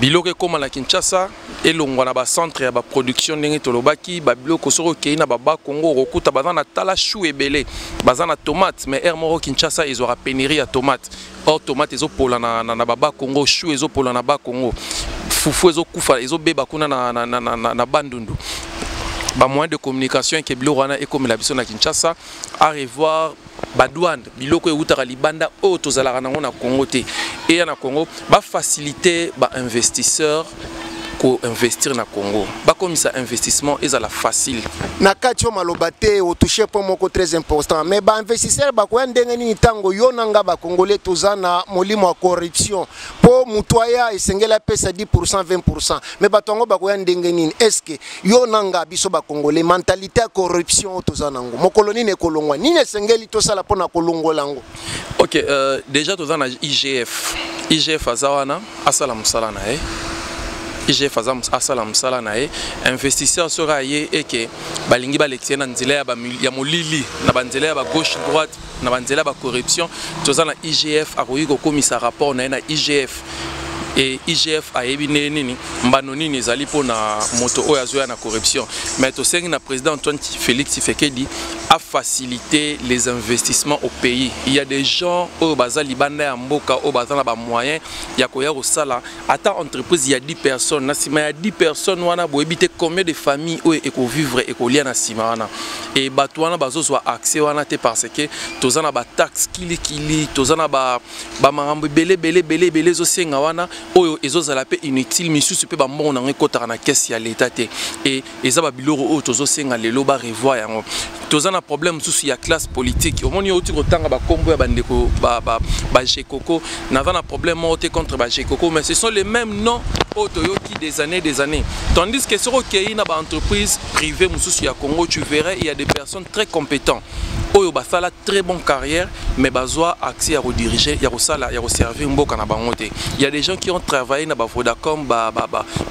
biloko ekoma na Kinshasa elongwa na ba centre ya ba production ndenge tolobaki ba biloko soko kei na ba Congo rokuta baza na tala chou ebele baza na tomate mais moko Kinshasa ezora pénurie ya tomate or tomate ezopola na ba Congo chou ezopola na ba Congo fufu ezokufa ezobeba kuna na bandundu ba moyen de communication ke biloko wana ekomela biso na Kinshasa à revoir badouane biloko eutaka libanda o tozalaka nango na Congo te et na Congo ba faciliter ba investisseur ko investir na Congo ba comme ça investissement ezala facile na katio malobate o toucher point moko très important mais ba investisseur ba ko ndenge ni tango yo nanga ba congolais tozana molimo wa corruption po mutoya esengela pesa 10% 20% mais ba tongo ba ko ndenge ni est-ce que yo nanga biso ba congolais mentalité ya corruption tozana ngo mokoloni ne kolongwa nini esengeli to sala pona kolongola ngo. OK, déjà tozana IGF azawana asala musala na IGF asala musala na investisseur sera ye et que balingi balexé na nzela ya molili na banzela ya ba gauche droite na banzela ba corruption tozana IGF akoyi ko komisa rapport na IGF et IGF a ebine nini mbano nini ezali pona moto oyo azoya na corruption mais to sengi na président Antoine Félix Tshisekedi a facilité les investissements au pays. Il y a des gens au bazali banda ya mboka au bazana ba moyen ya koya kosala ata entreprise il y a 10 personnes na sima ya 10 personnes wana bo ebite combien de familles oyo eko vivre eko lia na sima wana et bato wana bazo so accès wana te parce que tozana ba taxe kili tozana ba marambo belé zo senga wana oyo ezozala pe inutile misusu pe ba mbongo na kotaka na caisse ya l'état te et ezaba biloko oyo tozo senga lelo ba revoir yango tozana problème sous ya classe politique au moni oti kotanga ba kombo ya bandeko ba Jekoko n'avana problème ote contre ba Jekoko mais ce sont les mêmes noms otoyoki des années tandis que sur OK na ba entreprise privée mususu ya Congo tu verrais il y a des personnes très compétentes oyo basala très bonne carrière mais bazwa accès à rediriger ya kosala ya servir mboka na bango te il y a des gens qui ont travaillé na ba Vodacom ba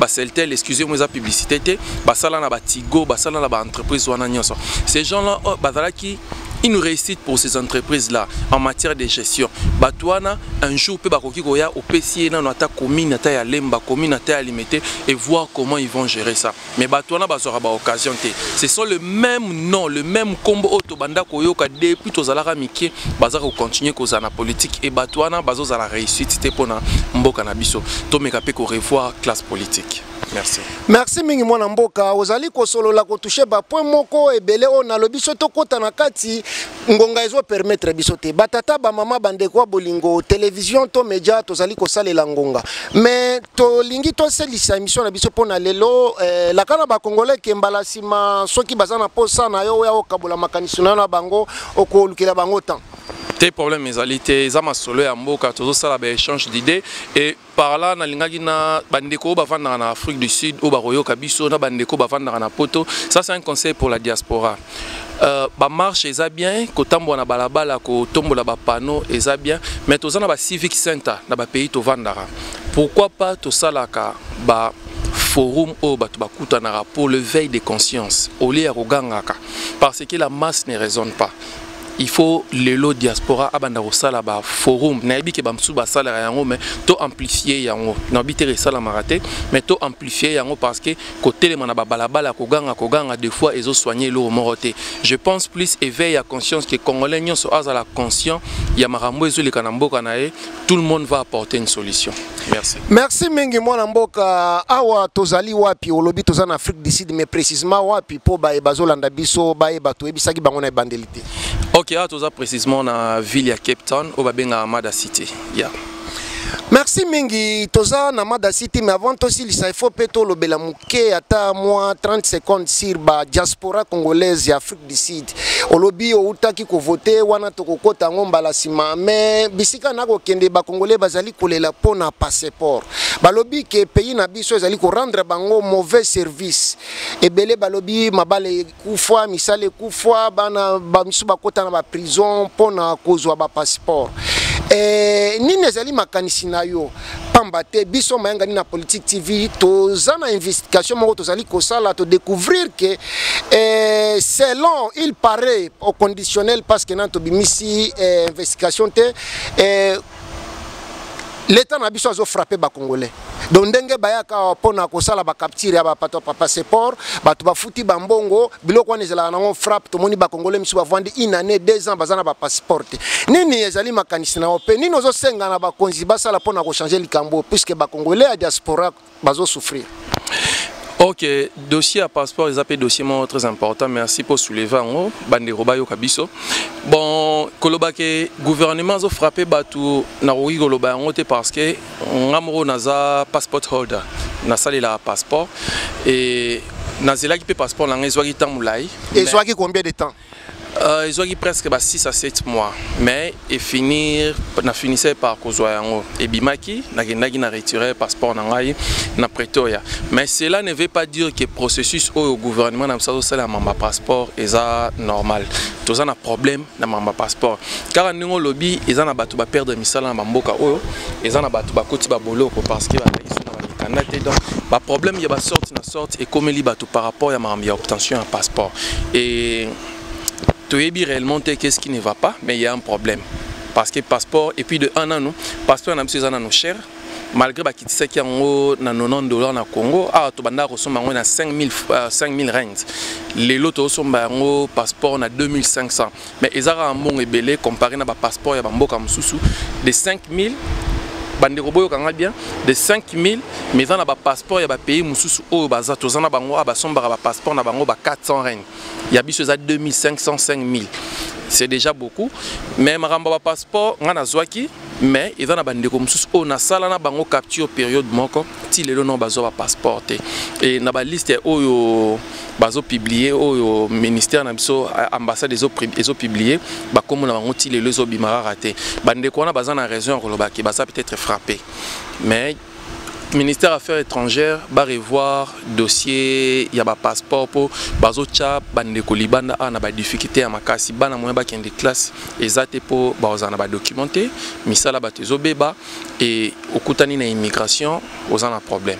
Celtel excusez-moi za publicité te basala na ba Tigo basala na ba entreprise wana nyonso ces gens là bazala qui une réussite pour ces entreprises-là en matière de gestion. Batouana, un jour, peut bakoki goya au PCA na nata commune nata ya lemba commune nata ya limité et voir comment ils vont gérer ça. Mais Batouana bazora ba occasion te. Ce sont le même nom, le même combo auto banda koyoka depuis tozalaka miki bazara continuer koza na politique et Batouana bazoza la réussite te pona mboka na biso. To meka pe ko revoir classe politique. Merci. Merci mingi mwana mboka ozali ko solo la ko toucher ba point moko ebele ona lo biso to kota na kati ngonga ezo permettre biso te batata ba mama bandeko bolingo télévision to média tozali ko salela ngonga mais to lingi to selisa émission na biso pona lelo la kana ba congolais ke mbala sima soki bazana posa na yo ya okabola makanisi na bango okolukela bango temps tes problèmes ezalité za masolo ya mboka tozo sala ba échange d'idées et par là na lingaki na bandeko bavanda na Afrique du Sud ou baroyoka biso na bandeko bavanda na poto ça c'est un conseil pour la diaspora ba marche eza bien kotambo na balabala ko tombola ba panneau eza bien mais tozana ba civic center na ba pays to vandara pourquoi pas to salaka ba forum au batu bakutanaka pour le veille de conscience au lieu ya kogangaka parce que la masse ne raisonne pas. Il faut le lot diaspora abanda sala ba forum na yebi ke bamsu ba sala yango mais to amplifier yango na bitere sala marate mais to amplifier yango parce que côté les manaba balabala koganga des fois ils ont soigné l'eau moroté. Je pense plus éveil à conscience que congolais nyonso azala conscient ya marambo ezuli kanamboka nae tout le monde va apporter une solution. Merci. Merci mingi mwana mboka awa tozali wapi olobi tozana Afrique du Sud mais précisément wapi po ba bazolanda biso ba bato ebisaki bango na bandelité. OK, toza précisément na ville ya Cape Town au babenga Mada City. Yeah. Merci mingi toza na Mada City mais avant aussi il faut peto lo bela muke ata moi 30 secondes sur ba diaspora congolaise ya Afrique du Sud. Olobi o utaki ko voter wana tokokota ngomba la sima mais bisika nako kende ba congolais bazali kolela pona passeport. Balobi ke pays na biso ezali ko rendre bango mauvais service. Ebele balobi mabale kufwa misale kufwa bana ba misu bakota na ba prison pona kozwa ba passeport. Nini ezali makanisi na yo pamba te biso mayanga ni na Politique TV tozana investigation moko tozali kosala to découvrir que selon il paraît au conditionnel parce que nan to bimisi investigation te l'État n'a pas frappé les Congolais. donc ndenge bayaka pona kosala ba capture ya ba passeport bato bafuti bambongo biloko wana ezala nango frappe tomoni ba congolais misu bavandi 1 année 2 ans bazana ba passeport nini ezali makanisi na ope nini ozosenga na bakonzi basala pona ko changer likambo puisque ba congolais à diaspora bazo souffrir. Ok, dossier à passeport, ils appellent dossier très important. Merci pour soulever en Bandero Bayo Kabiso. Bon, Kolobake, gouvernement a frappé Batu Naroui Koloba parce que Namro Naza passport holder, Nasali la passeport et Nazela qui peut passeport l'année soit qui tamoulai. Et soit qui combien de temps? Ils ont presque 6 à 7 mois, mais et finissait par Kozoyango et Bimaki, n'a retiré le passeport na Pretoria. Mais cela ne veut pas dire que le processus au gouvernement n'a pas passeport est normal. Tous un problème na mamba passeport. Car nous lobby, ils ont battu perdre misala na mamboka oyo, ils ont battu koti ba boloko parce que donc le problème il y a sorte et comme il battu par rapport à ma obtention un passeport et tu es réellement qu'est-ce qui ne va pas, mais il y a un problème. Parce que passeport, et puis de 1 an, passeport, on a mis un cher. Malgré que tu sais qu'il y a $90 au Congo, tu as 5 000 rands. Les lots sont un passeport à 2500. Mais ils ont un bon ébélé comparé à un passeport de 5 000. Bandero bien de 5 000 mais dans le passeport il y a pays mususu au baza tozana bango abasomba passeport na bango 400 règnes il y a biso za 2500 5000 c'est déjà beaucoup mais maramba passeport ngana zwaki mais ils ont bandeko mususu au na sala na bango capture période moko ti lelo non bazo ba passeport et na ba liste oyo bazo publier au ministère na biso ambassade des publier ba comme na bango ti lelo zo bimara raté bandeko na bazana raison koloba ki baza peut-être frappé mais ministère Affaires étrangères va revoir dossier ya ba passeport pour bazo cha bandeko libanda na ba difficulté ya makasi bana moyen ba kende classe ezate pour bazana ba documenter misala ba tezo beba et okutani na immigration ozana problème.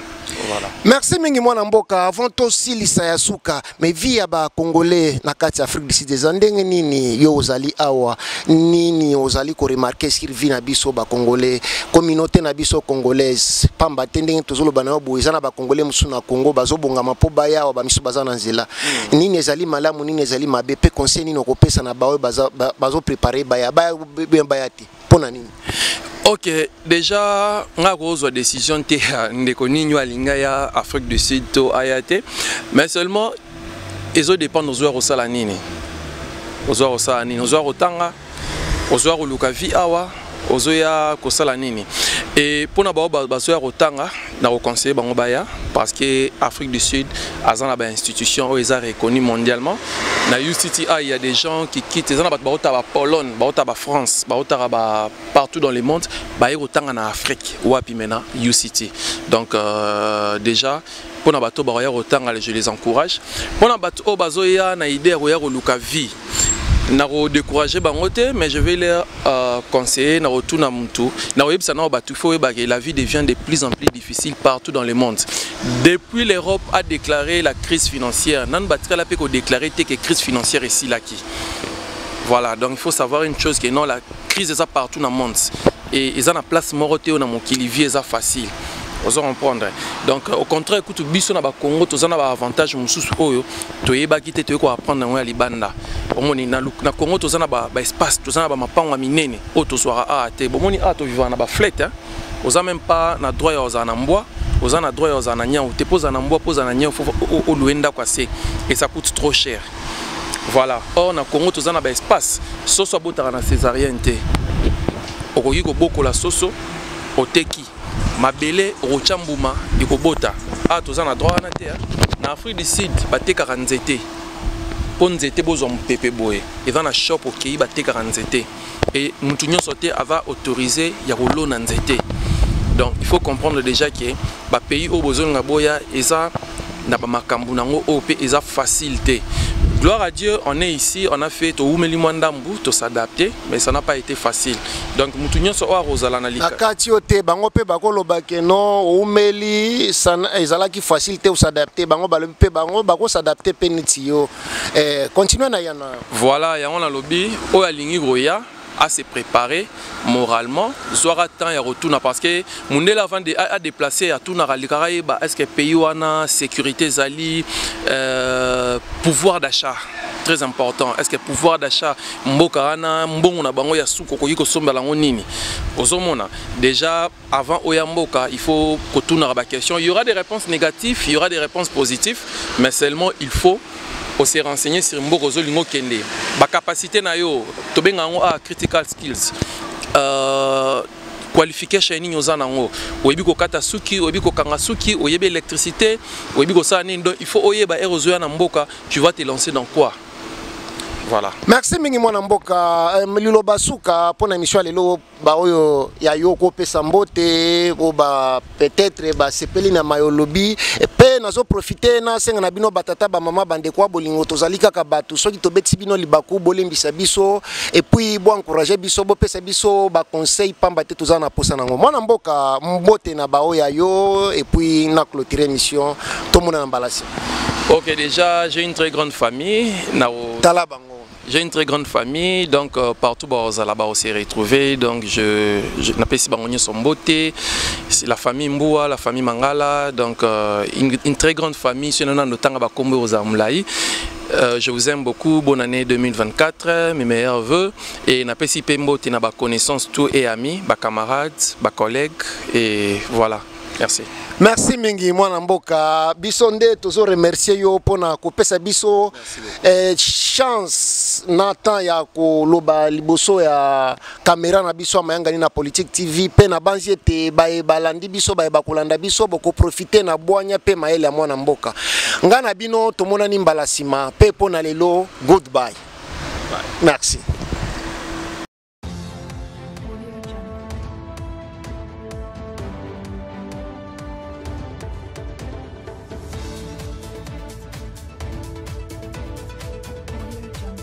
Voilà. Merci mingi mwana mboka avant to silisa ya suka mais via ba congolais na kati Afrique du Sud ndenge nini yo ozali awa nini ozali ko remarquer sur vie na biso ba congolais communauté na biso congolaise pamba tendenge tozolo bana boza na ba congolais musuna Congo bazobonga mapo baya wa ba miso bazana nzela nini ezali malamu nini ezali mabe pe conseil nini okopesa na bawe bazo préparer baya bayati pona nini. Ok, déjà, on a une décision de connaître l'Inga Afrique du Sud to Ayate, mais seulement ils ont dépendent aux joueurs au Salanini, aux joueurs au Salanini, aux joueurs au Tanga, aux joueurs au Lukavi Awa, aux joueurs au Salanini. Et pour nous joueurs au Tanga, nous avons conseillé Bangobaya parce que l'Afrique du Sud a une institution où ils sont reconnus mondialement. Dans UCTI, il y a des gens qui quittent, ils sont en Pologne, en France, partout dans le monde, ils sont en Afrique ou à Pimena, UCT. Donc déjà, pour nous je les encourage. Pour nous il y a une idée de Lukavi. Naro décourager bangote mais je vais leur conseiller naro tout na mutu naro yebisa na batu fo que la vie devient de plus en plus difficile partout dans le monde. Depuis l'Europe a déclaré la crise financière, nan battra la pe ko déclarer que crise financière ici là qui. Voilà, donc il faut savoir une chose que non la crise est ça partout dans le monde et ils ont la place moroté na mokili vie est facile. Vous comprendre. Donc au contraire écoute biso na ba Congo tozana ba avantage mususu oyo toyeba kite toyo ko apprendre na libanda omoni na Congo tozana ba espace tozana ba mapango minene o tozwara ate bomoni ato vivant na ba flette hein oza même pas na droit ya ozana mbwa ozana droit ya ozana nyao te poza na mbwa poza na nyao o luenda kwa se et ça coûte trop cher. Voilà, or na Congo tozana ba espace soso botara na césarienne te okoki ko boko la soso oteki mabele rochambuma ikobota a tozana droit na te na Afrique du Sud batekaka nzete po nzete bozo mpepe boye eza na shop okei batekaka nzete et mutu nyonso te ava autorisé ya kolona nzete. Donc il faut comprendre déjà que ba pays au bozonga boya eza na ba makambu nango op eza facilité. Gloire à Dieu, on est ici, on a fait tout Oumeli-Mwandambu, tout s'adapter, mais ça n'a pas été facile. Donc, nous sommes tous à Rosalanalika. Akatiote, bango pe bakolo bakeno, Oumeli, ça qui facilité ou s'adapter, bango balumpe bango, bako s'adapter penitio. Continuez na yana. Voilà, y a on a lobby, o alingi roya, à se préparer moralement soit temps ya retourna parce que mundela avant de à déplacer à tout na ralikaraye ba est-ce que pays wana sécurité zali pouvoir d'achat très important. Est-ce que pouvoir d'achat mboka wana mbongo na bango ya suko ko yiko somba lango nini ozomona déjà avant oyamboka il faut que tout na ba question il y aura des réponses négatives il y aura des réponses positives mais seulement il faut se renseigner sur mboko zolingo kende ba capacité na yo to benga ngo a critical skills qualification ni nyoza nango oyebi ko kata suki oyebi ko kanga suki oyebi électricité oyebi ko sa ni donc il faut oyeba erozo na mboka tu vas te lancer dans quoi. Voilà. Merci mingi mwana mboka lilo basuka pona émission lelo ba oyo ya yoko pesa mbote o ba peut-être ba sepeli na mayolobi pe nazo profiter na senga na bino batata ba mama bande kwa bolingo tozali kaka batu soki to beti bino libaku bolembisa biso et puis bo encourager biso bo pesa biso ba conseil pamba te tozana na posa nango mwana mboka mbote na ba oyo ya yo et puis na clôturer émission to mona na mbalasi. OK, déjà j'ai une très grande famille na Talabango. J'ai une très grande famille, donc partout là-bas on s'est retrouvés. Donc je n'appelle si Bangonye son beauté, la famille Mboua, la famille Mangala, donc une très grande famille. Je vous aime beaucoup, bonne année 2024, mes meilleurs vœux. Et n'appelle si Pembo, tu n'as pas connaissance, tout et amis, camarades, collègues, et voilà. Merci. Merci mingi mwana mboka biso nde tozo remercier yo pona kopesa biso chance na temps ya koloba liboso ya caméra na biso mayanga ni na Politique TV pe na banzi ete bae balandi biso bae bakolanda biso boko profiter na bwanya pe maele ya mwana mboka ngana bino tomona ni mbala sima pe pona lelo goodbye. Bye. Merci.